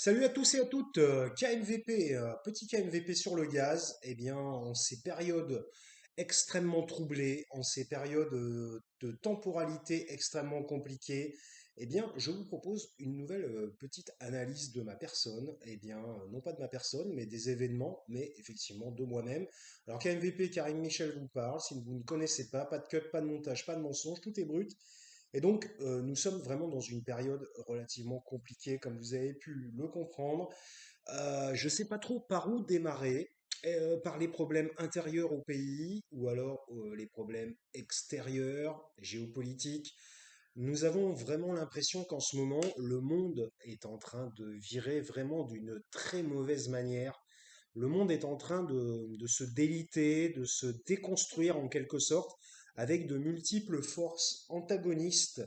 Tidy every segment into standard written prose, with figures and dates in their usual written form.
Salut à tous et à toutes, KMVP, petit KMVP sur le gaz. Eh bien, en ces périodes extrêmement troublées, en ces périodes de temporalité extrêmement compliquées, eh bien, je vous propose une nouvelle petite analyse de ma personne. Eh bien, non pas de ma personne, mais des événements, mais effectivement de moi-même. Alors, KMVP, Karim Michel vous parle. Si vous ne connaissez pas de cut, pas de montage, pas de mensonge, tout est brut. Et donc, nous sommes vraiment dans une période relativement compliquée, comme vous avez pu le comprendre. Je ne sais pas trop par où démarrer, par les problèmes intérieurs au pays ou alors les problèmes extérieurs, géopolitiques. Nous avons vraiment l'impression qu'en ce moment, le monde est en train de virer vraiment d'une très mauvaise manière. Le monde est en train de se déliter, de se déconstruire en quelque sorte, avec de multiples forces antagonistes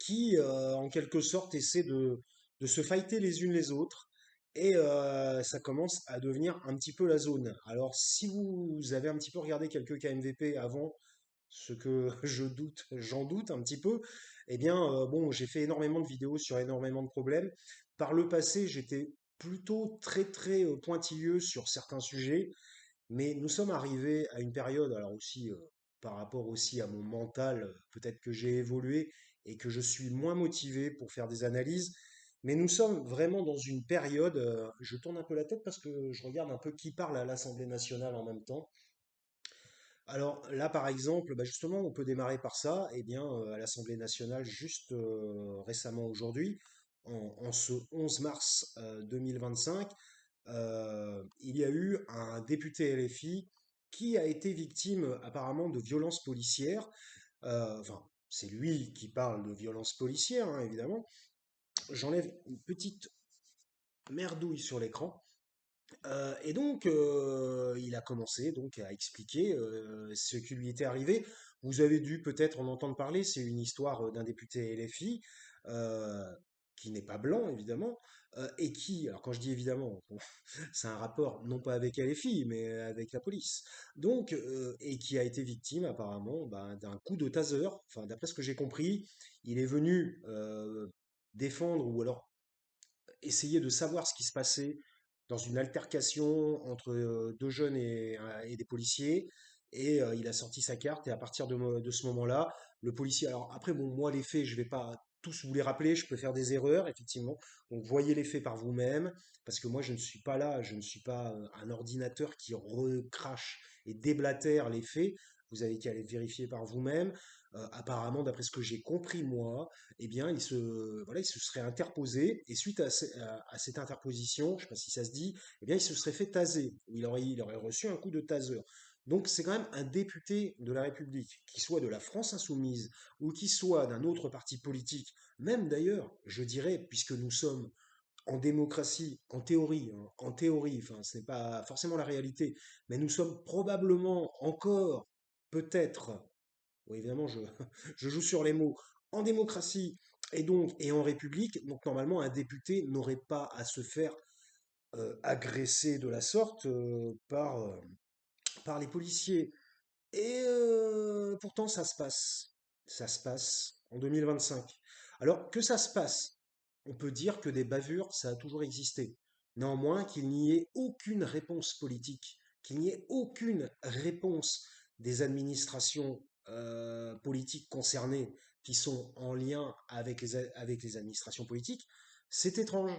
qui, en quelque sorte, essaient de se fighter les unes les autres. Et ça commence à devenir un petit peu la zone. Alors, si vous avez un petit peu regardé quelques KMVP avant, ce que j'en doute un petit peu, eh bien, bon, j'ai fait énormément de vidéos sur énormément de problèmes. Par le passé, j'étais plutôt très pointilleux sur certains sujets, mais nous sommes arrivés à une période, alors aussi par rapport aussi à mon mental, peut-être que j'ai évolué et que je suis moins motivé pour faire des analyses, mais nous sommes vraiment dans une période, je tourne un peu la tête parce que je regarde un peu qui parle à l'Assemblée nationale en même temps. Alors là, par exemple, bah, justement, on peut démarrer par ça. Eh bien, à l'Assemblée nationale, juste récemment aujourd'hui, en ce 11 mars 2025, il y a eu un député LFI qui a été victime apparemment de violences policières. Enfin, c'est lui qui parle de violences policières, hein, évidemment. J'enlève une petite merdouille sur l'écran. Et donc, il a commencé donc à expliquer ce qui lui était arrivé. Vous avez dû peut-être en entendre parler. C'est une histoire d'un député LFI euh, qui n'est pas blanc, évidemment, et qui, alors quand je dis évidemment, bon, c'est un rapport non pas avec LFI, mais avec la police. Donc, et qui a été victime apparemment ben, d'un coup de taser. Enfin, d'après ce que j'ai compris, il est venu défendre ou alors essayer de savoir ce qui se passait dans une altercation entre deux jeunes et des policiers. Et il a sorti sa carte et à partir de ce moment-là, le policier. Alors après, bon, moi les faits, je vais pas tous vous les rappeler, je peux faire des erreurs, effectivement. Donc voyez les faits par vous-même, parce que moi je ne suis pas là, je ne suis pas un ordinateur qui recrache et déblatère les faits. Vous avez qu'à les vérifier par vous-même. Apparemment, d'après ce que j'ai compris moi, eh bien, voilà, il se serait interposé, et suite à cette interposition, je ne sais pas si ça se dit, eh bien, il se serait fait taser, ou il aurait reçu un coup de taser. Donc, c'est quand même un député de la République, qui soit de la France insoumise, ou qui soit d'un autre parti politique, même d'ailleurs, je dirais, puisque nous sommes en démocratie, en théorie, enfin, ce n'est pas forcément la réalité, mais nous sommes probablement encore, peut-être, oui, évidemment, je joue sur les mots. En démocratie et en république, donc normalement, un député n'aurait pas à se faire agresser de la sorte par les policiers. Et pourtant, ça se passe. Ça se passe en 2025. Alors que ça se passe, on peut dire que des bavures, ça a toujours existé. Néanmoins, qu'il n'y ait aucune réponse politique, qu'il n'y ait aucune réponse des administrations politiques concernées qui sont en lien avec les administrations politiques, c'est étrange.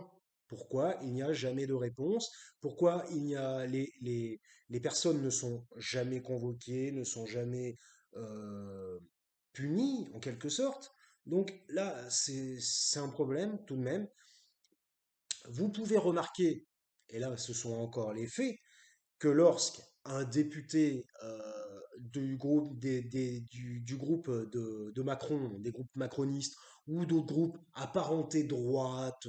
Pourquoi il n'y a jamais de réponse? Pourquoi il n'y a les personnes ne sont jamais convoquées, ne sont jamais euh, punies en quelque sorte. Donc là, c'est un problème tout de même. Vous pouvez remarquer, et là ce sont encore les faits, que lorsqu'un député du groupe, du groupe de Macron, des groupes macronistes ou d'autres groupes apparentés droite,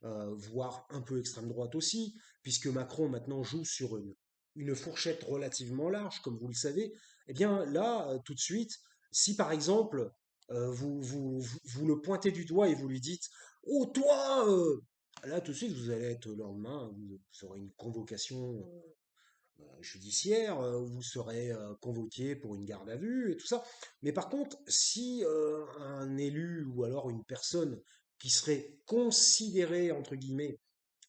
voire un peu extrême droite aussi, puisque Macron maintenant joue sur une fourchette relativement large, comme vous le savez, eh bien là, tout de suite, si par exemple, vous le pointez du doigt et vous lui dites, oh toi, là tout de suite, vous allez être le lendemain, vous aurez une convocation judiciaire, où vous serez convoqué pour une garde à vue et tout ça. Mais par contre, si un élu ou alors une personne qui seraient considérés, entre guillemets,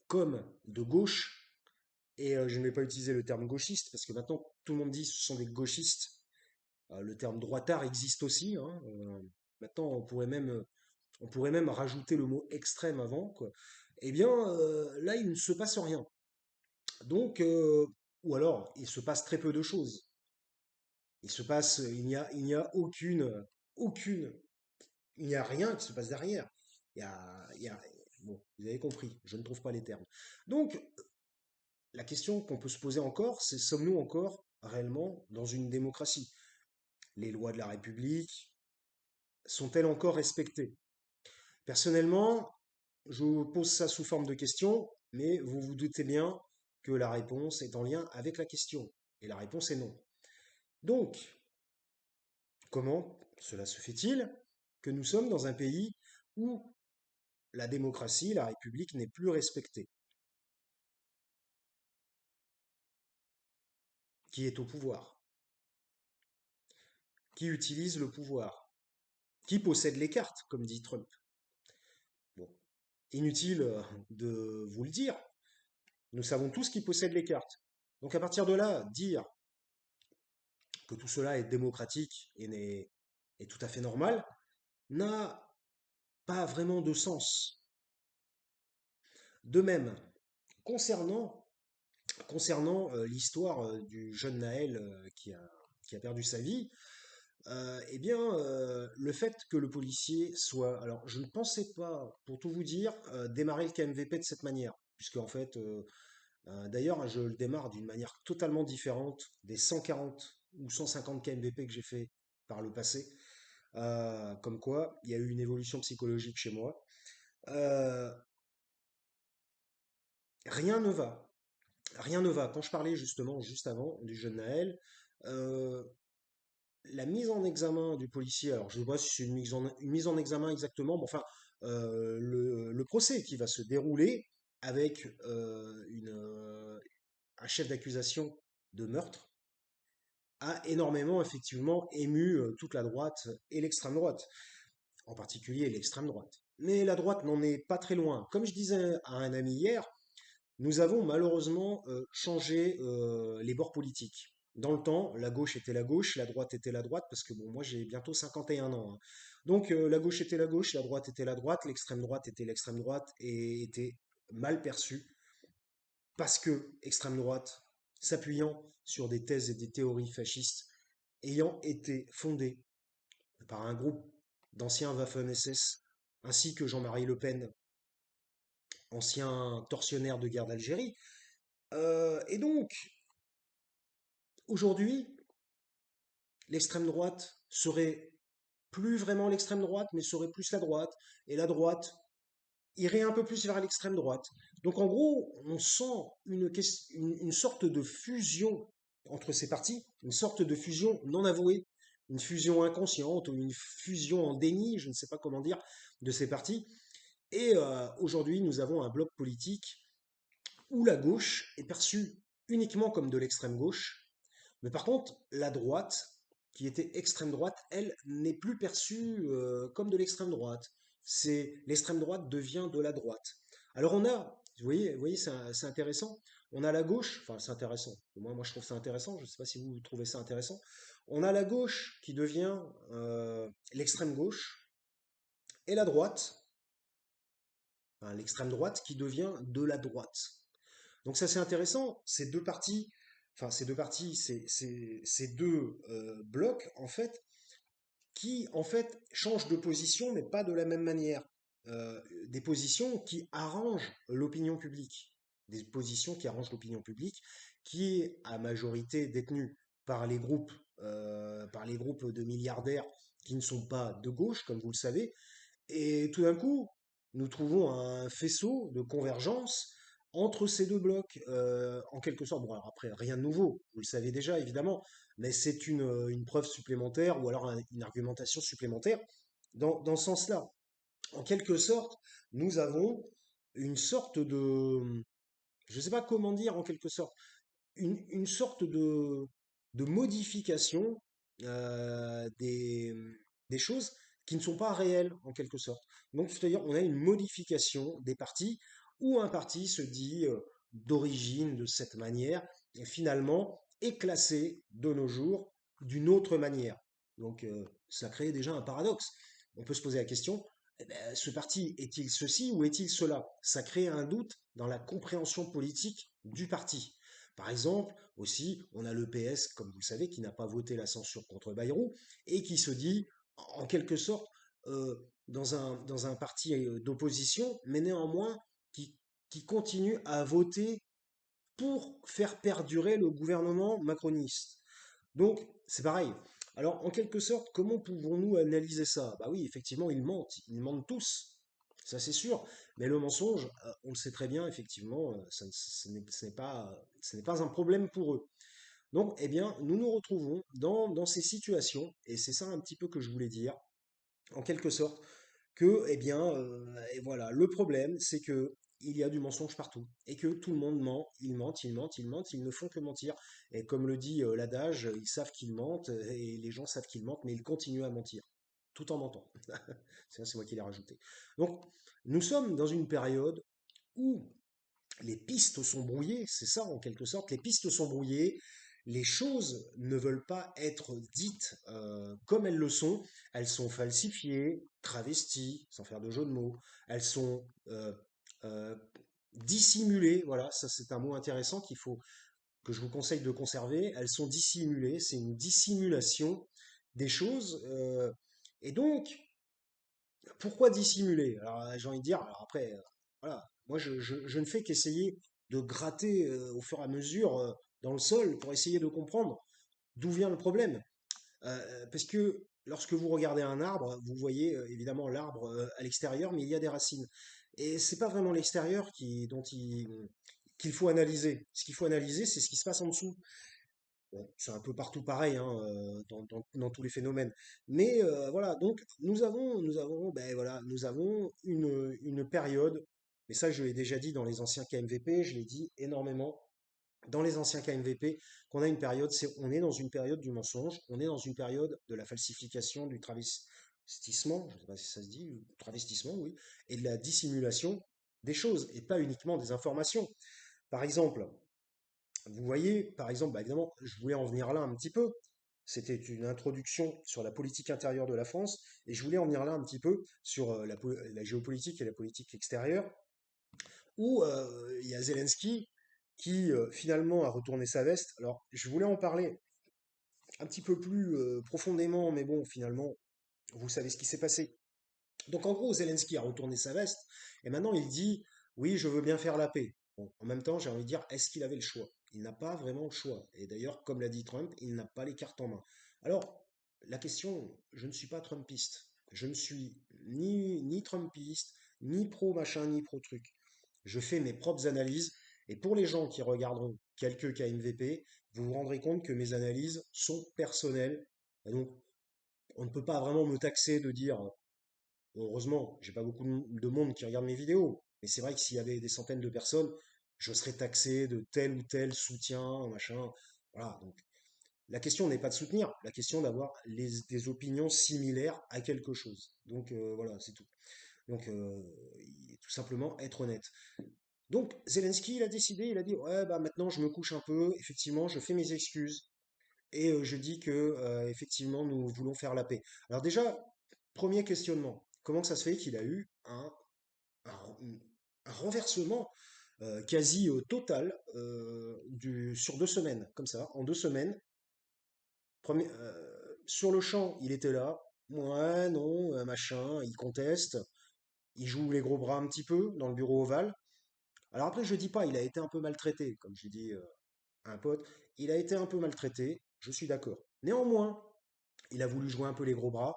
comme de gauche, et je ne vais pas utiliser le terme gauchiste, parce que maintenant tout le monde dit que ce sont des gauchistes. Le terme droitard existe aussi, hein. Maintenant, on pourrait même rajouter le mot extrême avant, quoi. Eh bien, là, il ne se passe rien. Donc, ou alors, il se passe très peu de choses. Il n'y a aucune, il n'y a rien qui se passe derrière. Il y a, bon, vous avez compris, je ne trouve pas les termes. Donc, la question qu'on peut se poser encore, c'est sommes-nous encore réellement dans une démocratie? Les lois de la République sont-elles encore respectées? Personnellement, je vous pose ça sous forme de question, mais vous vous doutez bien que la réponse est en lien avec la question. Et la réponse est non. Donc, comment cela se fait-il que nous sommes dans un pays où la démocratie, la République n'est plus respectée? Qui est au pouvoir? Qui utilise le pouvoir? Qui possède les cartes, comme dit Trump? Bon, inutile de vous le dire, nous savons tous qui possède les cartes. Donc à partir de là, dire que tout cela est démocratique est tout à fait normal n'a pas vraiment de sens. De même, concernant, concernant l'histoire du jeune Naël qui a perdu sa vie, eh bien, le fait que le policier soit... Alors, je ne pensais pas, pour tout vous dire, démarrer le KMVP de cette manière, puisque en fait, d'ailleurs, je le démarre d'une manière totalement différente des 140 ou 150 KMVP que j'ai fait par le passé. Comme quoi, il y a eu une évolution psychologique chez moi. Euh, rien ne va. Rien ne va. Quand je parlais justement, juste avant, du jeune Naël, euh, la mise en examen du policier, alors je ne sais pas si c'est une mise en examen exactement, mais enfin, le procès qui va se dérouler avec un chef d'accusation de meurtre a énormément effectivement ému toute la droite et l'extrême droite, en particulier l'extrême droite. Mais la droite n'en est pas très loin. Comme je disais à un ami hier, nous avons malheureusement changé les bords politiques. Dans le temps, la gauche était la gauche, la droite était la droite, parce que bon, moi j'ai bientôt 51 ans, hein. Donc la gauche était la gauche, la droite était la droite, l'extrême droite était l'extrême droite et était mal perçue parce que extrême droite, s'appuyant sur des thèses et des théories fascistes, ayant été fondées par un groupe d'anciens Waffen-SS, ainsi que Jean-Marie Le Pen, ancien tortionnaire de guerre d'Algérie. Et donc, aujourd'hui, l'extrême droite serait plus vraiment l'extrême droite, mais serait plus la droite, et la droite irait un peu plus vers l'extrême droite. Donc en gros, on sent une sorte de fusion entre ces partis, une sorte de fusion non avouée, une fusion inconsciente ou une fusion en déni, je ne sais pas comment dire, de ces partis. Et aujourd'hui, nous avons un bloc politique où la gauche est perçue uniquement comme de l'extrême gauche, mais par contre, la droite, qui était extrême droite, elle n'est plus perçue comme de l'extrême droite. C'est l'extrême droite devient de la droite. Alors on a, vous voyez, c'est intéressant. On a la gauche, enfin c'est intéressant. Moi je trouve ça intéressant. Je ne sais pas si vous trouvez ça intéressant. On a la gauche qui devient l'extrême gauche et la droite, enfin, l'extrême droite qui devient de la droite. Donc ça c'est intéressant, ces deux parties, ces deux blocs en fait, qui en fait changent de position mais pas de la même manière. Des positions qui arrangent l'opinion publique, des positions qui arrangent l'opinion publique, qui est à majorité détenue par les groupes de milliardaires qui ne sont pas de gauche, comme vous le savez, et tout d'un coup, nous trouvons un faisceau de convergence entre ces deux blocs, en quelque sorte. Bon, alors après, rien de nouveau, vous le savez déjà, évidemment, mais c'est une preuve supplémentaire ou alors une argumentation supplémentaire dans ce sens-là. En quelque sorte, nous avons une sorte de, je ne sais pas comment dire en quelque sorte, une sorte de modification des choses qui ne sont pas réels en quelque sorte. Donc, c'est-à-dire, on a une modification des partis où un parti se dit d'origine de cette manière et finalement est classé de nos jours d'une autre manière. Donc, ça crée déjà un paradoxe. On peut se poser la question, eh ben, ce parti est-il ceci ou est-il cela? Ça crée un doute dans la compréhension politique du parti. Par exemple, aussi, on a le PS, comme vous le savez, qui n'a pas voté la censure contre Bayrou et qui se dit, en quelque sorte, dans un parti d'opposition, mais néanmoins qui, qui continue à voter pour faire perdurer le gouvernement macroniste. Donc, c'est pareil. Alors, en quelque sorte, comment pouvons-nous analyser ça? Bah oui, effectivement, ils mentent tous, ça c'est sûr, mais le mensonge, on le sait très bien, effectivement, ce n'est pas un problème pour eux. Donc, eh bien, nous nous retrouvons dans ces situations, et c'est ça un petit peu que je voulais dire, en quelque sorte, que, eh bien, et voilà, le problème, c'est que il y a du mensonge partout et que tout le monde ment, ils mentent, ils mentent, ils mentent, ils ne font que mentir. Et comme le dit l'adage, ils savent qu'ils mentent et les gens savent qu'ils mentent, mais ils continuent à mentir, tout en mentant. C'est moi qui l'ai rajouté. Donc, nous sommes dans une période où les pistes sont brouillées, c'est ça en quelque sorte, les pistes sont brouillées, les choses ne veulent pas être dites comme elles sont falsifiées, travesties, sans faire de jeu de mots, elles sont euh, dissimulées, voilà, ça c'est un mot intéressant que je vous conseille de conserver, elles sont dissimulées, c'est une dissimulation des choses, et donc pourquoi dissimuler? Alors, j'ai envie de dire, alors après, voilà, moi je ne fais qu'essayer de gratter au fur et à mesure dans le sol pour essayer de comprendre d'où vient le problème. Parce que lorsque vous regardez un arbre, vous voyez évidemment l'arbre à l'extérieur, mais il y a des racines. Et c'est pas vraiment l'extérieur qu'il faut analyser. Ce qu'il faut analyser, c'est ce qui se passe en dessous. Bon, c'est un peu partout pareil hein, dans tous les phénomènes. Mais voilà, donc ben, voilà, nous avons une période, mais ça je l'ai déjà dit dans les anciens KMVP, je l'ai dit énormément dans les anciens KMVP, qu'on a une période, on est dans une période du mensonge, on est dans une période de la falsification, du travestissement, je ne sais pas si ça se dit, travestissement, oui, et de la dissimulation des choses, et pas uniquement des informations. Par exemple, vous voyez, par exemple, bah évidemment, je voulais en venir là un petit peu. C'était une introduction sur la politique intérieure de la France, et je voulais en venir là un petit peu sur la géopolitique et la politique extérieure, où il y a Zelensky qui finalement a retourné sa veste. Alors, je voulais en parler un petit peu plus profondément, mais bon, finalement, vous savez ce qui s'est passé. Donc, en gros, Zelensky a retourné sa veste, et maintenant il dit, oui, je veux bien faire la paix. Bon, en même temps, j'ai envie de dire, est-ce qu'il avait le choix? Il n'a pas vraiment le choix. Et d'ailleurs, comme l'a dit Trump, il n'a pas les cartes en main. Alors, la question, je ne suis pas Trumpiste. Je ne suis ni Trumpiste, ni pro machin, ni pro truc. Je fais mes propres analyses. Et pour les gens qui regarderont quelques KMVP, vous vous rendrez compte que mes analyses sont personnelles. Et donc, on ne peut pas vraiment me taxer de dire heureusement, j'ai pas beaucoup de monde qui regarde mes vidéos, mais c'est vrai que s'il y avait des centaines de personnes, je serais taxé de tel ou tel soutien, machin. Voilà, donc la question n'est pas de soutenir, la question d'avoir des opinions similaires à quelque chose. Donc voilà, c'est tout. Donc tout simplement être honnête. Donc Zelensky, il a décidé, il a dit ouais bah maintenant je me couche un peu, effectivement je fais mes excuses et je dis que effectivement nous voulons faire la paix. Alors déjà premier questionnement, comment ça se fait qu'il a eu un- un renversement quasi total sur 2 semaines, comme ça, en 2 semaines. Sur le champ, il était là, ouais, non, machin, il conteste, il joue les gros bras un petit peu dans le bureau ovale. Alors après, je dis pas, il a été un peu maltraité, comme j'ai dit à un pote, il a été un peu maltraité, je suis d'accord. Néanmoins, il a voulu jouer un peu les gros bras,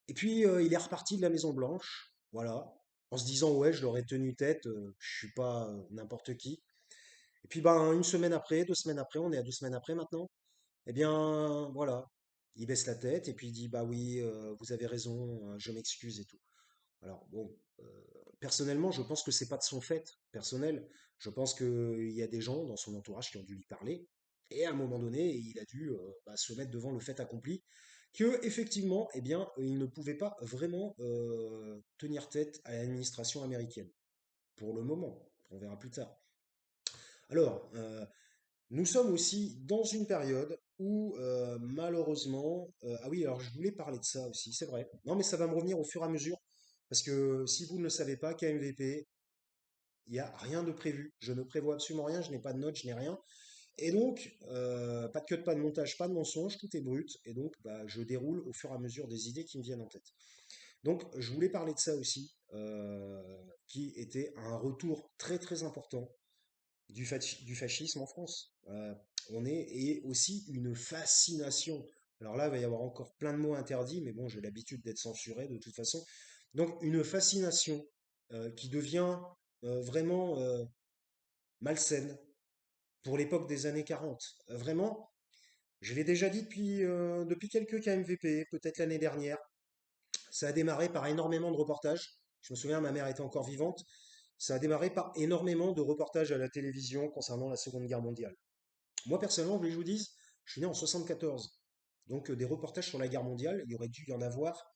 et puis il est reparti de la Maison Blanche, voilà, en se disant ouais, je l'aurais tenu tête, je suis pas n'importe qui. Et puis ben une semaine après, 2 semaines après, on est à 2 semaines après maintenant, eh bien voilà, il baisse la tête et puis il dit bah oui, vous avez raison, je m'excuse et tout. Alors bon, personnellement, je pense que c'est pas de son fait personnel. Je pense qu'il y a des gens dans son entourage qui ont dû lui parler. Et à un moment donné, il a dû bah, se mettre devant le fait accompli. que effectivement, eh bien, il ne pouvait pas vraiment tenir tête à l'administration américaine pour le moment. On verra plus tard. Alors, nous sommes aussi dans une période où malheureusement, ah oui, alors je voulais parler de ça aussi, c'est vrai. Non, mais ça va me revenir au fur et à mesure, parce que si vous ne le savez pas, KMVP, il n'y a rien de prévu. Je ne prévois absolument rien, je n'ai pas de notes, je n'ai rien. Et donc, pas de cut, pas de montage, pas de mensonge, tout est brut. Et donc, bah, je déroule au fur et à mesure des idées qui me viennent en tête. Donc, je voulais parler de ça aussi, qui était un retour très très important du fascisme en France. On est, et aussi une fascination. Alors là, il va y avoir encore plein de mots interdits, mais bon, j'ai l'habitude d'être censuré de toute façon. Donc, une fascination qui devient vraiment malsaine pour l'époque des années 40. Vraiment, je l'ai déjà dit depuis quelques KMVP, peut-être l'année dernière. Ça a démarré par énormément de reportages. Je me souviens, ma mère était encore vivante. Ça a démarré par énormément de reportages à la télévision concernant la Seconde Guerre mondiale. Moi, personnellement, je vous dise, je suis né en 74. Donc, des reportages sur la guerre mondiale, il y aurait dû y en avoir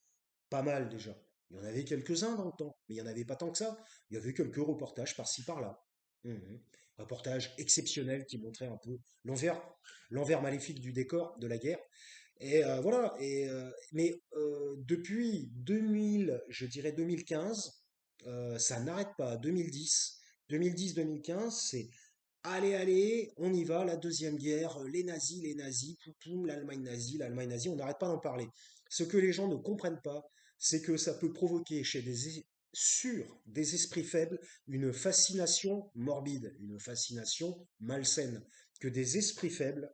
pas mal déjà. Il y en avait quelques-uns dans le temps, mais il n'y en avait pas tant que ça. Il y avait quelques reportages par-ci par-là. Mhm. Reportages exceptionnels qui montraient un peu l'envers, l'envers maléfique du décor de la guerre. Et voilà. Mais depuis 2000, je dirais 2015, ça n'arrête pas. 2010-2015, c'est allez, allez, on y va, la deuxième guerre, les nazis, poum, poum, l'Allemagne nazie, on n'arrête pas d'en parler. Ce que les gens ne comprennent pas, c'est que ça peut provoquer sur des esprits faibles une fascination morbide, une fascination malsaine. Que des esprits faibles,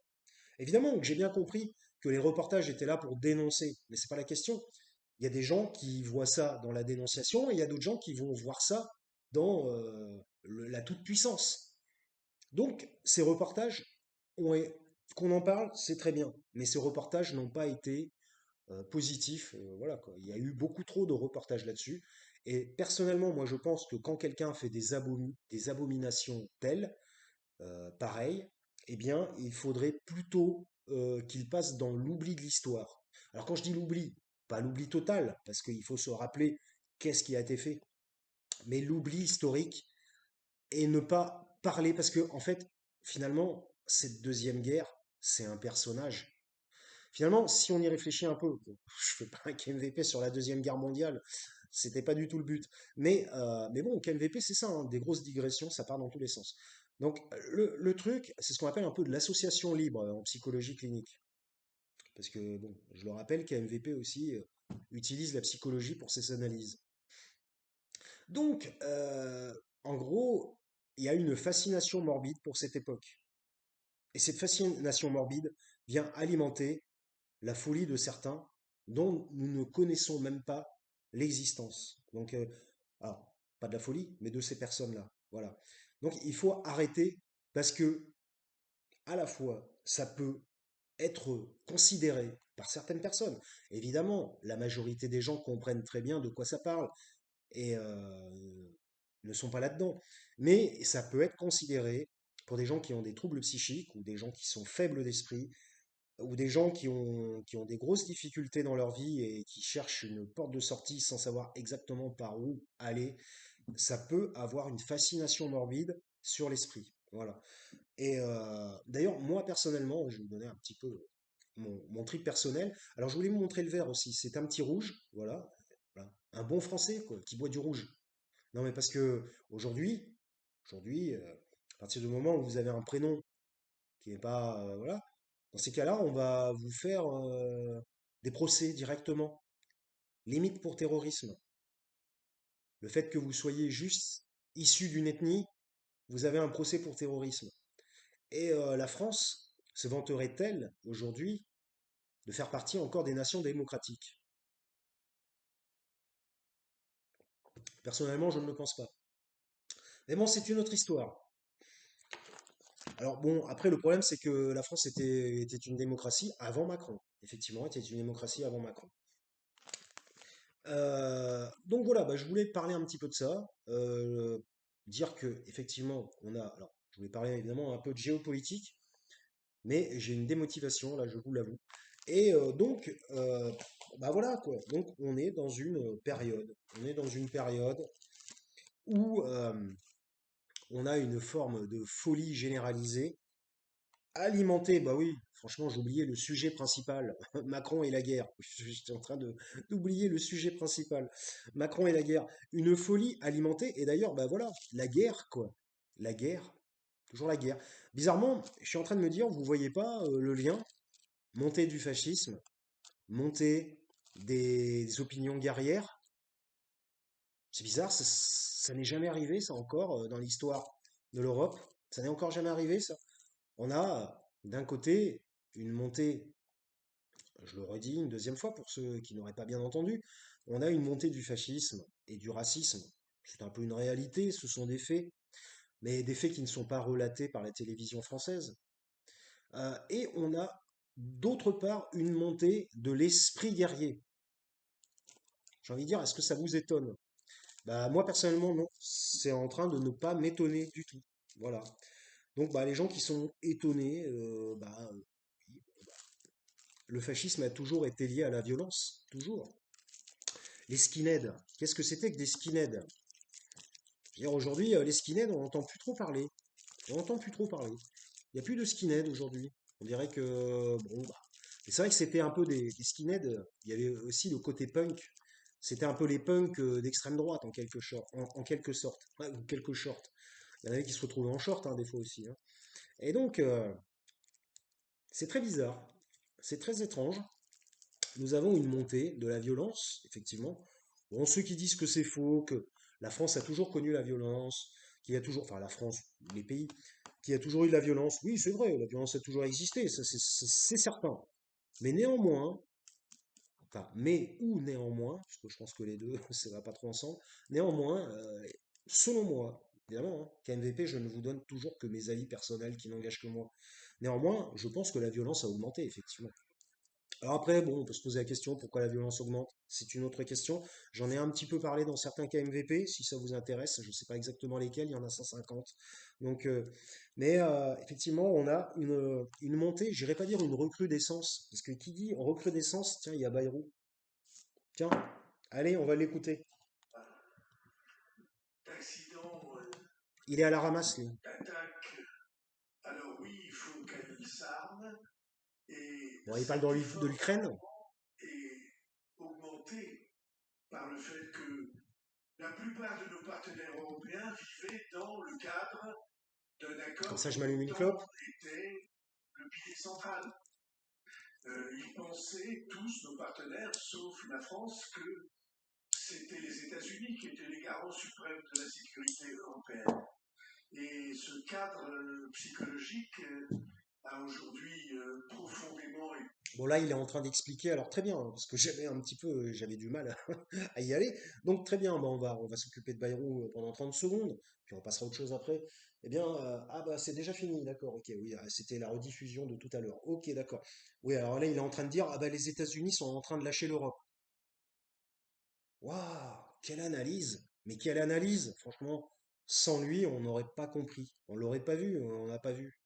évidemment que j'ai bien compris que les reportages étaient là pour dénoncer, mais c'est pas la question. Il y a des gens qui voient ça dans la dénonciation et il y a d'autres gens qui vont voir ça dans la toute-puissance. Donc, ces reportages, qu'on en parle, c'est très bien, mais ces reportages n'ont pas été positifs. Voilà, quoi. Il y a eu beaucoup trop de reportages là-dessus. Et personnellement, moi, je pense que quand quelqu'un fait des abominations telles, pareilles, eh bien, il faudrait plutôt qu'il passe dans l'oubli de l'histoire. Alors, quand je dis l'oubli, pas l'oubli total, parce qu'il faut se rappeler qu'est-ce qui a été fait, mais l'oubli historique et ne pas parler, parce que en fait, finalement, cette deuxième guerre, c'est un personnage. Finalement, si on y réfléchit un peu, bon, je fais pas un KMVP sur la deuxième guerre mondiale, c'était pas du tout le but. Mais bon, KMVP, c'est ça, hein, des grosses digressions, ça part dans tous les sens. Donc, le truc, c'est ce qu'on appelle un peu de l'association libre en psychologie clinique. Parce que, bon, je le rappelle, KMVP aussi utilise la psychologie pour ses analyses. Donc, en gros, il y a une fascination morbide pour cette époque. Et cette fascination morbide vient alimenter la folie de certains dont nous ne connaissons même pas l'existence. Donc, alors, pas de la folie, mais de ces personnes-là. Voilà. Donc, il faut arrêter parce que, à la fois, ça peut être considéré par certaines personnes. Évidemment, la majorité des gens comprennent très bien de quoi ça parle et ne sont pas là-dedans. Mais ça peut être considéré pour des gens qui ont des troubles psychiques ou des gens qui sont faibles d'esprit ou des gens qui ont des grosses difficultés dans leur vie et qui cherchent une porte de sortie sans savoir exactement par où aller. Ça peut avoir une fascination morbide sur l'esprit. Voilà. Et d'ailleurs, moi personnellement, je vais vous donner un petit peu mon trip personnel. Alors, je voulais vous montrer le verre aussi. C'est un petit rouge, voilà. Voilà. Un bon français, quoi, qui boit du rouge. Non, mais parce que aujourd'hui, à partir du moment où vous avez un prénom qui n'est pas, voilà, dans ces cas-là, on va vous faire des procès directement, limite pour terrorisme. Le fait que vous soyez juste issu d'une ethnie, vous avez un procès pour terrorisme. Et la France se vanterait-elle aujourd'hui de faire partie encore des nations démocratiques? Personnellement, je ne le pense pas. Mais bon, c'est une autre histoire. Alors bon, après le problème c'est que la France était une démocratie avant Macron. Effectivement, était une démocratie avant Macron. Donc voilà, bah, je voulais parler un petit peu de ça, dire que effectivement on a, alors je voulais parler évidemment un peu de géopolitique, mais j'ai une démotivation là, je vous l'avoue. Et bah voilà quoi. Donc on est dans une période. On est dans une période où on a une forme de folie généralisée, alimentée, bah oui, franchement, j'oubliais le sujet principal, Macron et la guerre. J'étais en train d'oublier le sujet principal, Macron et la guerre. Une folie alimentée, et d'ailleurs, bah voilà, la guerre, quoi. La guerre, toujours la guerre. Bizarrement, je suis en train de me dire, vous voyez pas le lien? Montée du fascisme, montée des opinions guerrières. C'est bizarre, ça n'est jamais arrivé, ça encore, dans l'histoire de l'Europe. Ça n'est encore jamais arrivé, ça. On a d'un côté une montée, je le redis une deuxième fois pour ceux qui n'auraient pas bien entendu, on a une montée du fascisme et du racisme. C'est un peu une réalité, ce sont des faits, mais des faits qui ne sont pas relatés par la télévision française. Et on a d'autre part une montée de l'esprit guerrier. J'ai envie de dire, est-ce que ça vous étonne? Bah, moi personnellement, non. C'est en train de ne pas m'étonner du tout. Voilà. Donc bah, les gens qui sont étonnés, le fascisme a toujours été lié à la violence, toujours. Les skinheads, qu'est-ce que c'était que des skinheads? Je veux dire, aujourd'hui, les skinheads, on n'entend plus trop parler. On n'entend plus trop parler. Il n'y a plus de skinheads aujourd'hui. On dirait que, bon, bah. Et c'est vrai que c'était un peu des skinheads. Il y avait aussi le côté punk. C'était un peu les punks d'extrême droite, en quelque sorte. Ouais, ou quelque short. Il y en avait qui se retrouvaient en short, hein, des fois aussi, hein. Et donc, c'est très bizarre. C'est très étrange. Nous avons une montée de la violence, effectivement. Bon, ceux qui disent que c'est faux, que la France a toujours connu la violence, qu'il y a toujours, enfin la France, les pays, qu'il y a toujours eu de la violence, oui, c'est vrai, la violence a toujours existé, ça c'est certain. Mais néanmoins, enfin, mais ou néanmoins, parce que je pense que les deux, ça va pas trop ensemble, néanmoins, selon moi, évidemment, hein, KMVP, je ne vous donne toujours que mes avis personnels qui n'engagent que moi. Néanmoins, je pense que la violence a augmenté, effectivement. Alors après, bon, on peut se poser la question pourquoi la violence augmente. C'est une autre question. J'en ai un petit peu parlé dans certains cas MVP, si ça vous intéresse. Je ne sais pas exactement lesquels, il y en a 150. Donc, effectivement, on a une montée, j'irais pas dire une recrudescence, parce que qui dit recrudescence, tiens, il y a Bayrou. Tiens, allez, on va l'écouter. D'accident, Il est à la ramasse, lui. d'attaque. Alors oui, il faut qu'elle s'arme et Bon, il parle cette de effort l'Ukraine. d'armement est augmenté par le fait que la plupart de nos partenaires européens vivaient dans le cadre d'un Comme accord ça, je dont m'allume une l'OTAN clope. était le pilier central. Ils pensaient, tous nos partenaires, sauf la France, que c'était les États-Unis qui étaient les garants suprêmes de la sécurité européenne. Et ce cadre psychologique a aujourd'hui profondément. Bon, là, il est en train d'expliquer, alors très bien, hein, parce que j'avais du mal à y aller. Donc très bien, bah, on va s'occuper de Bayrou pendant 30 secondes, puis on passera à autre chose après. Eh bien, ah bah c'est déjà fini, d'accord, ok, oui, c'était la rediffusion de tout à l'heure. Ok, d'accord. Oui, alors là, il est en train de dire, ah bah les États-Unis sont en train de lâcher l'Europe. Waouh, quelle analyse! Mais quelle analyse! Franchement, sans lui, on n'aurait pas compris. On l'aurait pas vu, on n'a pas vu.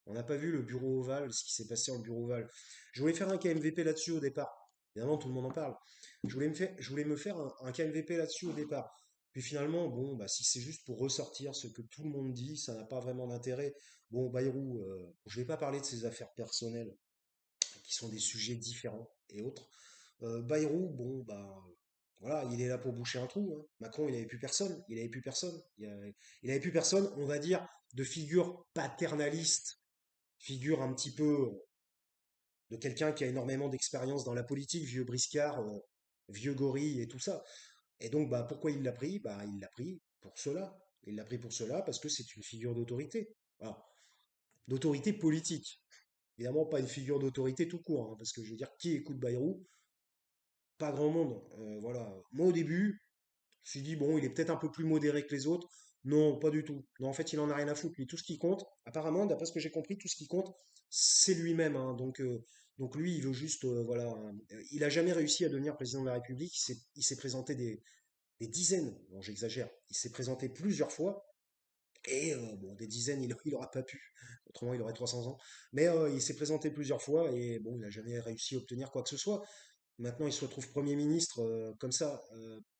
On n'a pas vu le bureau ovale, ce qui s'est passé en bureau ovale. Je voulais faire un KMVP là-dessus au départ. Évidemment, tout le monde en parle. Je voulais me faire un KMVP là-dessus au départ. Puis finalement, bon, bah, si c'est juste pour ressortir ce que tout le monde dit, ça n'a pas vraiment d'intérêt. Bon, Bayrou, je vais pas parler de ses affaires personnelles, qui sont des sujets différents et autres. Bayrou, bon, bah, voilà, il est là pour boucher un trou, hein. Macron, il avait plus personne. Il avait plus personne. Il avait plus personne, on va dire, de figure paternaliste, figure un petit peu de quelqu'un qui a énormément d'expérience dans la politique, vieux briscard, vieux gorille et tout ça. Et donc, bah, pourquoi il l'a pris? Bah, il l'a pris pour cela. Il l'a pris pour cela parce que c'est une figure d'autorité. Voilà. D'autorité politique. Évidemment, pas une figure d'autorité tout court, hein, parce que je veux dire, qui écoute Bayrou? Pas grand monde. Voilà. Moi, au début, je me suis dit, bon, il est peut-être un peu plus modéré que les autres. Non, pas du tout. Non, en fait, il en a rien à foutre. Lui, tout ce qui compte, apparemment, d'après ce que j'ai compris, tout ce qui compte, c'est lui-même, hein. Donc lui, il veut juste, voilà. Il a jamais réussi à devenir président de la République. Il s'est présenté des dizaines, bon, j'exagère. Il s'est présenté plusieurs fois. Et bon, des dizaines, il aura pas pu. Autrement, il aurait 300 ans. Mais il s'est présenté plusieurs fois et bon, il n'a jamais réussi à obtenir quoi que ce soit. Maintenant, il se retrouve Premier ministre comme ça,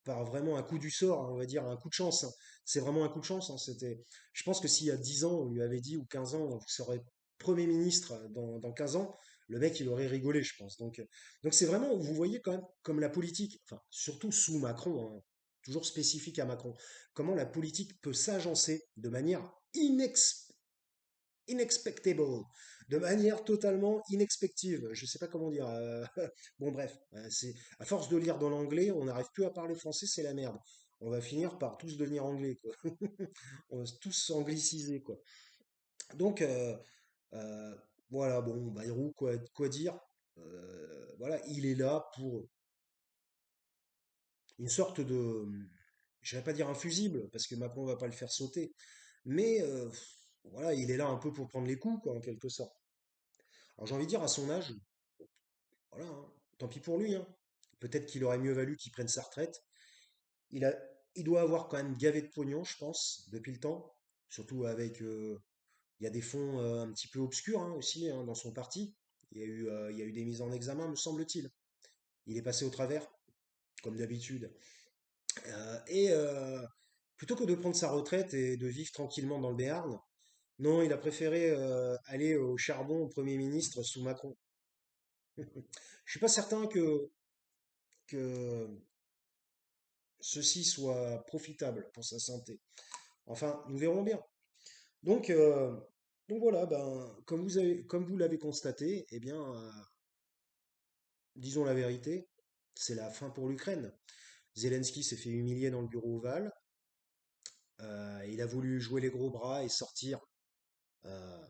par vraiment un coup du sort, hein, on va dire, un coup de chance, hein. C'est vraiment un coup de chance, hein. Je pense que s'il y a 10 ans, on lui avait dit, ou 15 ans, vous serez Premier ministre dans 15 ans, le mec, il aurait rigolé, je pense. Donc c'est vraiment, vous voyez quand même, comme la politique, enfin, surtout sous Macron, hein, toujours spécifique à Macron, comment la politique peut s'agencer de manière inexpectable, de manière totalement inexpective. Je sais pas comment dire. Bon, bref, c'est à force de lire dans l'anglais, on n'arrive plus à parler français, c'est la merde. On va finir par tous devenir anglais, quoi. On va tous angliciser, quoi. Donc, euh, voilà, bon, Bayrou, quoi dire? Voilà, il est là pour une sorte de, je vais pas dire un fusible, parce que Macron va pas le faire sauter, mais voilà, il est là un peu pour prendre les coups, quoi, en quelque sorte. Alors j'ai envie de dire, à son âge, voilà, hein, tant pis pour lui, hein. Peut-être qu'il aurait mieux valu qu'il prenne sa retraite. Il a, il doit avoir quand même gavé de pognon, je pense, depuis le temps. Surtout avec, il y a des fonds un petit peu obscurs hein, aussi hein, dans son parti. Il y a eu des mises en examen, me semble-t-il. Il est passé au travers, comme d'habitude. Et plutôt que de prendre sa retraite et de vivre tranquillement dans le Béarn, non, il a préféré aller au charbon au Premier ministre sous Macron. Je suis pas certain que ceci soit profitable pour sa santé. Enfin, nous verrons bien. Donc, euh, donc voilà, ben, comme vous l'avez constaté, eh bien, disons la vérité, c'est la fin pour l'Ukraine. Zelensky s'est fait humilier dans le bureau ovale. Il a voulu jouer les gros bras et sortir euh,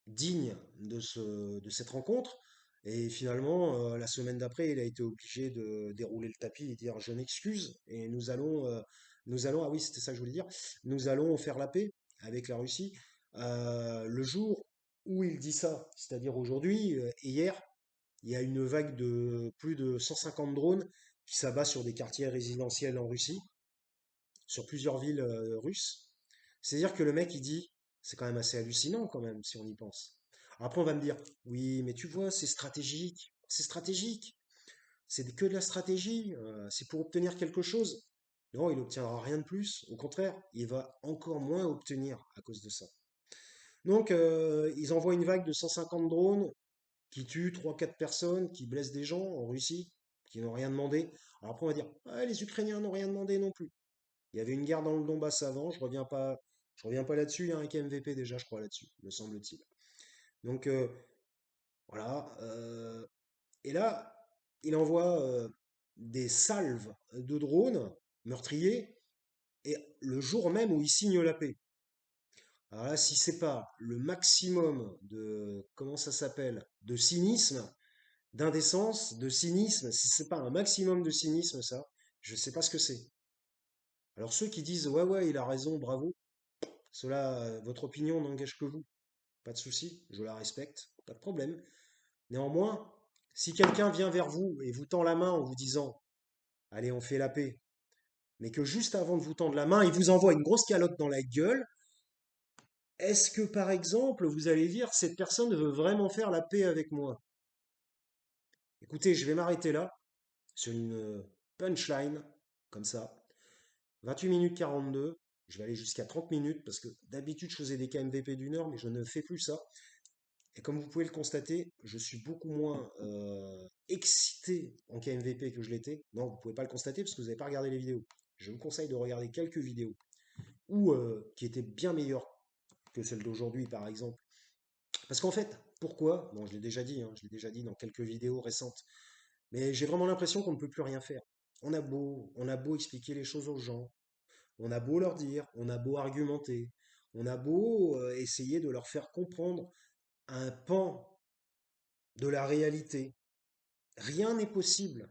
digne de cette rencontre. Et finalement, la semaine d'après, il a été obligé de dérouler le tapis et dire je m'excuse et ah oui, c'était ça que je voulais dire, nous allons faire la paix avec la Russie. Le jour où il dit ça, c'est-à-dire aujourd'hui et hier, il y a une vague de plus de 150 drones qui s'abat sur des quartiers résidentiels en Russie, sur plusieurs villes russes. C'est-à-dire que le mec, il dit, c'est quand même assez hallucinant quand même, si on y pense. Après, on va me dire, oui, mais tu vois, c'est stratégique, c'est que de la stratégie, c'est pour obtenir quelque chose. Non, il n'obtiendra rien de plus, au contraire, il va encore moins obtenir à cause de ça. Donc, ils envoient une vague de 150 drones qui tuent 3 4 personnes, qui blessent des gens en Russie, qui n'ont rien demandé. Alors après, on va dire, ah, les Ukrainiens n'ont rien demandé non plus. Il y avait une guerre dans le Donbass avant, je reviens pas là-dessus, il y a un KMVP déjà, je crois, là-dessus, me semble-t-il. Donc voilà. Et là, il envoie des salves de drones meurtriers, et le jour même où il signe la paix. Alors là, si c'est pas le maximum de, comment ça s'appelle, de cynisme, d'indécence, de cynisme, si c'est pas un maximum de cynisme, ça, je sais pas ce que c'est. Alors ceux qui disent ouais ouais il a raison, bravo, cela, votre opinion n'engage que vous. Pas de souci, je la respecte, pas de problème. Néanmoins, si quelqu'un vient vers vous et vous tend la main en vous disant allez, on fait la paix, mais que juste avant de vous tendre la main, il vous envoie une grosse calotte dans la gueule, est-ce que par exemple, vous allez dire cette personne veut vraiment faire la paix avec moi? Écoutez, je vais m'arrêter là sur une punchline comme ça. 28 minutes 42. Je vais aller jusqu'à 30 minutes parce que d'habitude je faisais des KMVP d'une heure, mais je ne fais plus ça. Et comme vous pouvez le constater, je suis beaucoup moins excité en KMVP que je l'étais. Non, vous ne pouvez pas le constater parce que vous n'avez pas regardé les vidéos. Je vous conseille de regarder quelques vidéos ou qui étaient bien meilleures que celles d'aujourd'hui, par exemple. Parce qu'en fait, pourquoi? Bon, je l'ai déjà dit, hein, je l'ai déjà dit dans quelques vidéos récentes. Mais j'ai vraiment l'impression qu'on ne peut plus rien faire. On a beau expliquer les choses aux gens, on a beau leur dire, on a beau argumenter, on a beau essayer de leur faire comprendre un pan de la réalité. Rien n'est possible.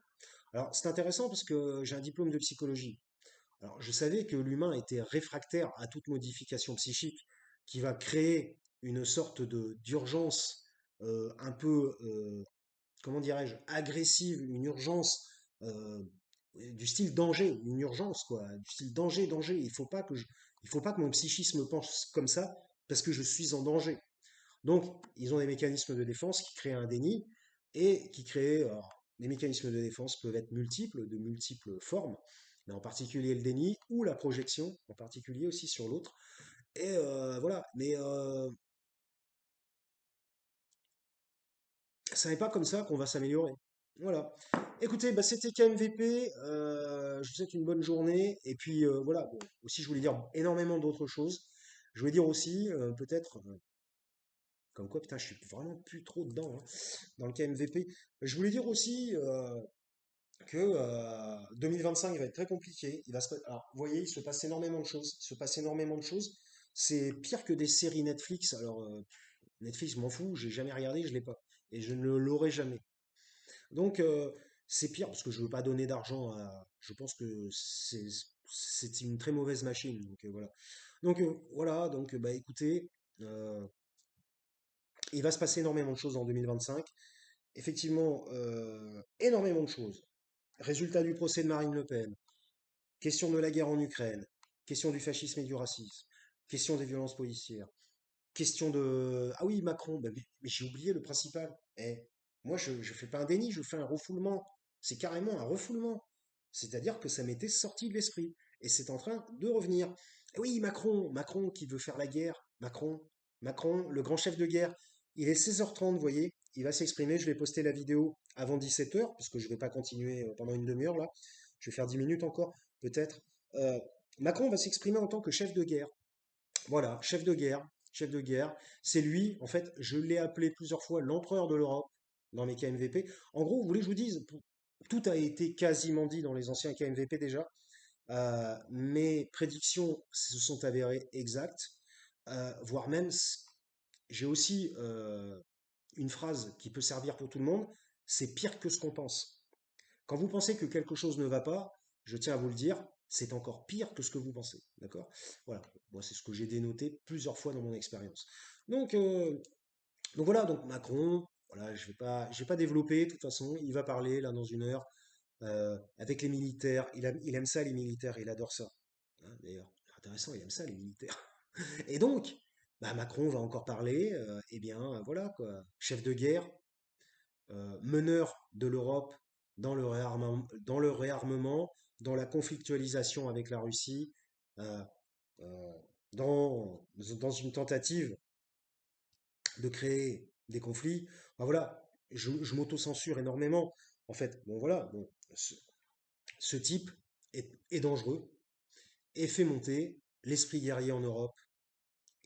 Alors, c'est intéressant parce que j'ai un diplôme de psychologie. Alors, je savais que l'humain était réfractaire à toute modification psychique qui va créer une sorte de d'urgence un peu, comment dirais-je, agressive, une urgence du style danger, une urgence quoi, du style danger, danger. Il faut pas que Il faut pas que mon psychisme pense comme ça parce que je suis en danger. Donc, ils ont des mécanismes de défense qui créent un déni et qui créent. Alors, les mécanismes de défense peuvent être multiples, de multiples formes, mais en particulier le déni ou la projection, en particulier aussi sur l'autre. Et voilà. Mais ça n'est pas comme ça qu'on va s'améliorer. Voilà. Écoutez, bah, c'était KMVP. Je vous souhaite une bonne journée. Et puis voilà. Bon, aussi, je voulais dire énormément d'autres choses. Je voulais dire aussi, peut-être, comme quoi, putain, je suis vraiment plus trop dedans, hein, dans le KMVP. Je voulais dire aussi que 2025 va être très compliqué. Alors, vous voyez, il se passe énormément de choses. Il se passe énormément de choses. C'est pire que des séries Netflix. Alors, Netflix, je m'en fous, j'ai jamais regardé, je l'ai pas. Et je ne l'aurai jamais. Donc, c'est pire parce que je veux pas donner d'argent à. Je pense que c'est une très mauvaise machine. Donc, voilà. Donc, voilà. Donc, bah, écoutez, euh, il va se passer énormément de choses en 2025. Effectivement, énormément de choses. Résultat du procès de Marine Le Pen. Question de la guerre en Ukraine. Question du fascisme et du racisme. Question des violences policières. Question de... Ah oui, Macron, bah, mais j'ai oublié le principal. Moi, je ne fais pas un déni, je fais un refoulement. C'est carrément un refoulement. C'est-à-dire que ça m'était sorti de l'esprit. Et c'est en train de revenir. Eh oui, Macron qui veut faire la guerre. Macron, le grand chef de guerre. Il est 16h30, vous voyez. Il va s'exprimer. Je vais poster la vidéo avant 17h, parce que je ne vais pas continuer pendant une demi-heure là. Je vais faire 10 minutes encore, peut-être. Euh, Macron va s'exprimer en tant que chef de guerre. Voilà, chef de guerre. C'est lui, en fait, je l'ai appelé plusieurs fois l'empereur de l'Europe dans mes KMVP. En gros, vous voulez que je vous dise, tout a été quasiment dit dans les anciens KMVP déjà. Mes prédictions se sont avérées exactes, voire même, j'ai aussi une phrase qui peut servir pour tout le monde, c'est pire que ce qu'on pense. Quand vous pensez que quelque chose ne va pas, je tiens à vous le dire, c'est encore pire que ce que vous pensez. D'accord? Voilà. Moi, c'est ce que j'ai dénoté plusieurs fois dans mon expérience. Donc, voilà, donc Macron, voilà, je vais pas développer, de toute façon, il va parler là dans une heure avec les militaires. Il aime ça, les militaires, il adore ça. Hein, d'ailleurs, c'est intéressant, il aime ça, les militaires. Et donc, bah, Macron va encore parler, eh bien, voilà, quoi, chef de guerre, meneur de l'Europe dans le réarmement, dans la conflictualisation avec la Russie, euh, euh, dans une tentative de créer des conflits. Ben voilà, je m'auto-censure énormément. En fait, bon voilà, bon, ce type est dangereux et fait monter l'esprit guerrier en Europe.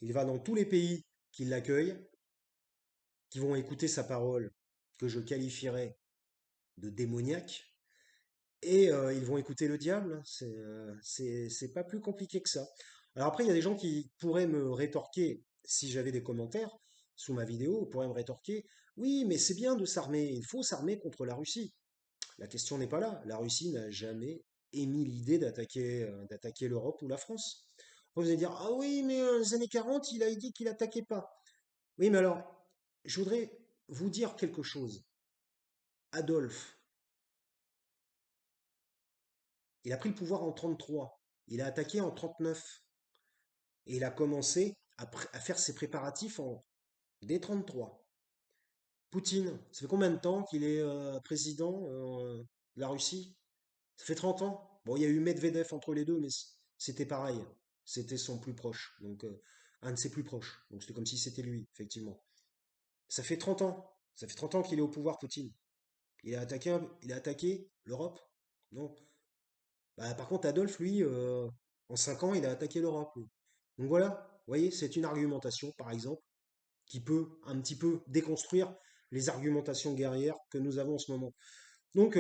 Il va dans tous les pays qui l'accueillent, qui vont écouter sa parole, que je qualifierais de démoniaque, et ils vont écouter le diable. C'est pas plus compliqué que ça. Alors après, il y a des gens qui pourraient me rétorquer, si j'avais des commentaires sous ma vidéo, pourraient me rétorquer, oui, mais c'est bien de s'armer, il faut s'armer contre la Russie. La question n'est pas là. La Russie n'a jamais émis l'idée d'attaquer l'Europe ou la France. Vous allez dire, ah oui, mais dans les années 40, il a dit qu'il attaquait pas. Oui, mais alors, je voudrais vous dire quelque chose. Adolphe, il a pris le pouvoir en 33. Il a attaqué en 39. Et il a commencé à faire ses préparatifs dès 33. Poutine, ça fait combien de temps qu'il est président de la Russie? Ça fait 30 ans. Bon, il y a eu Medvedev entre les deux, mais c'était pareil. C'était son plus proche. Donc, un de ses plus proches. Donc, c'était comme si c'était lui, effectivement. Ça fait 30 ans. Ça fait 30 ans qu'il est au pouvoir, Poutine. Il a attaqué l'Europe? Non. Bah, par contre, Adolphe, lui, en 5 ans, il a attaqué l'Europe, lui. Donc voilà, vous voyez, c'est une argumentation, par exemple, qui peut un petit peu déconstruire les argumentations guerrières que nous avons en ce moment. Donc,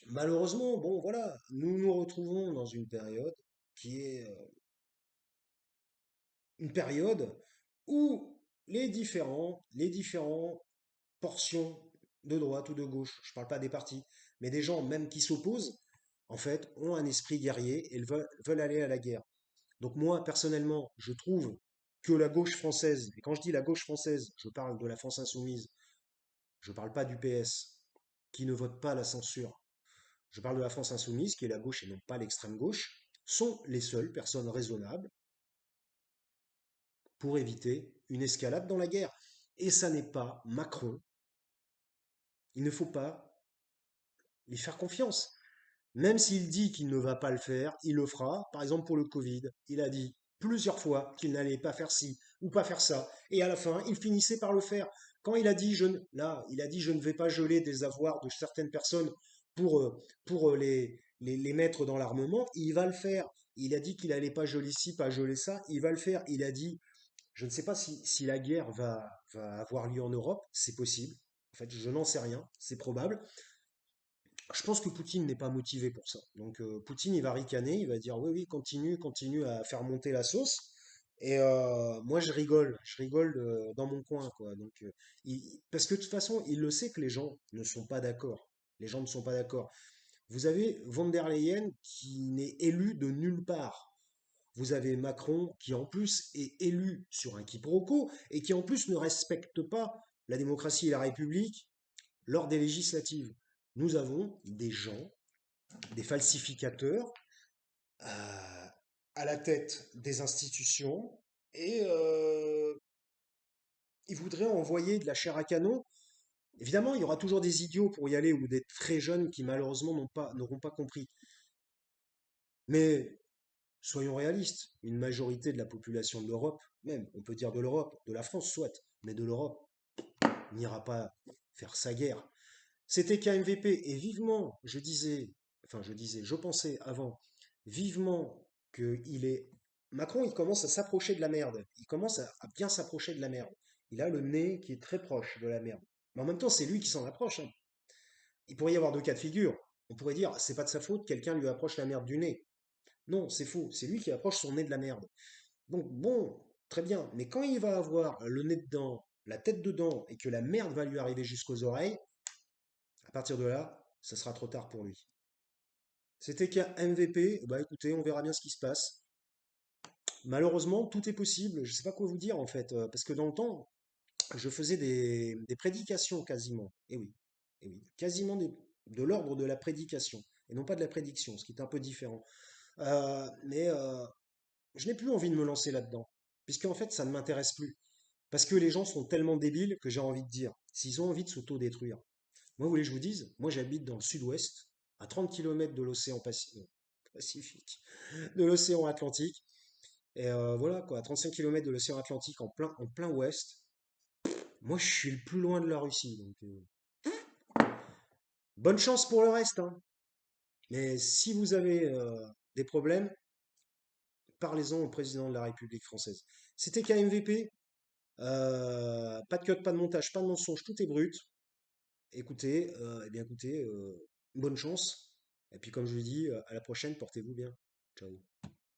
malheureusement, bon, voilà, nous nous retrouvons dans une période qui est une période où les différents portions de droite ou de gauche, je ne parle pas des partis, mais des gens même qui s'opposent, en fait, ont un esprit guerrier et veulent aller à la guerre. Donc moi, personnellement, je trouve que la gauche française, et quand je dis la gauche française, je parle de la France insoumise, je ne parle pas du PS, qui ne vote pas la censure. Je parle de la France insoumise, qui est la gauche et non pas l'extrême gauche. sont les seules personnes raisonnables pour éviter une escalade dans la guerre. Et ça n'est pas Macron. Il ne faut pas lui faire confiance. Même s'il dit qu'il ne va pas le faire, il le fera. Par exemple, pour le Covid, il a dit plusieurs fois qu'il n'allait pas faire ci ou pas faire ça. Et à la fin, il finissait par le faire. Quand il a dit, il a dit, je ne vais pas geler des avoirs de certaines personnes pour, les mettre dans l'armement, il va le faire. Il a dit qu'il n'allait pas geler ci, pas geler ça, il va le faire. Il a dit, je ne sais pas si la guerre va avoir lieu en Europe, c'est possible. En fait, je n'en sais rien, c'est probable. Je pense que Poutine n'est pas motivé pour ça. Donc Poutine, il va ricaner, il va dire oui, oui, continue, continue à faire monter la sauce. Et moi, je rigole dans mon coin, quoi. Donc, parce que de toute façon, il le sait que les gens ne sont pas d'accord. Les gens ne sont pas d'accord. Vous avez von der Leyen qui n'est élu de nulle part. Vous avez Macron qui en plus est élu sur un quiproquo et qui en plus ne respecte pas la démocratie et la République lors des législatives. Nous avons des gens, des falsificateurs à la tête des institutions et ils voudraient envoyer de la chair à canon. Évidemment, il y aura toujours des idiots pour y aller ou des très jeunes qui malheureusement n'auront pas compris. Mais soyons réalistes, une majorité de la population de l'Europe, même on peut dire de l'Europe, de la France soit, mais de l'Europe, n'ira pas faire sa guerre. C'était KMVP et vivement, je pensais avant, vivement qu'il est. Macron, il commence à s'approcher de la merde. Il commence à bien s'approcher de la merde. Il a le nez qui est très proche de la merde. Mais en même temps, c'est lui qui s'en approche, hein. Il pourrait y avoir deux cas de figure. On pourrait dire, c'est pas de sa faute, quelqu'un lui approche la merde du nez. Non, c'est faux. C'est lui qui approche son nez de la merde. Donc bon, très bien. Mais quand il va avoir le nez dedans, la tête dedans, et que la merde va lui arriver jusqu'aux oreilles, à partir de là, ça sera trop tard pour lui. C'était qu'un MVP, bah écoutez, on verra bien ce qui se passe. Malheureusement, tout est possible. Je ne sais pas quoi vous dire en fait, parce que dans le temps, je faisais des prédications quasiment. Et oui, quasiment de l'ordre de la prédication, et non pas de la prédiction, ce qui est un peu différent. Mais je n'ai plus envie de me lancer là-dedans, puisqu'en fait, ça ne m'intéresse plus. Parce que les gens sont tellement débiles que j'ai envie de dire, s'ils ont envie de s'auto-détruire. Moi, vous voulez que je vous dise, moi j'habite dans le sud-ouest, à 30 km de l'océan Pacifique, de l'océan Atlantique. Et voilà, quoi, à 35 km de l'océan Atlantique en plein ouest. Moi, je suis le plus loin de la Russie. Donc, bonne chance pour le reste, hein. Mais si vous avez des problèmes, parlez-en au président de la République française. C'était KMVP. Pas de cut, pas de montage, pas de mensonge, tout est brut. Écoutez, eh bien écoutez, bonne chance. Et puis comme je vous dis, à la prochaine, portez-vous bien. Ciao.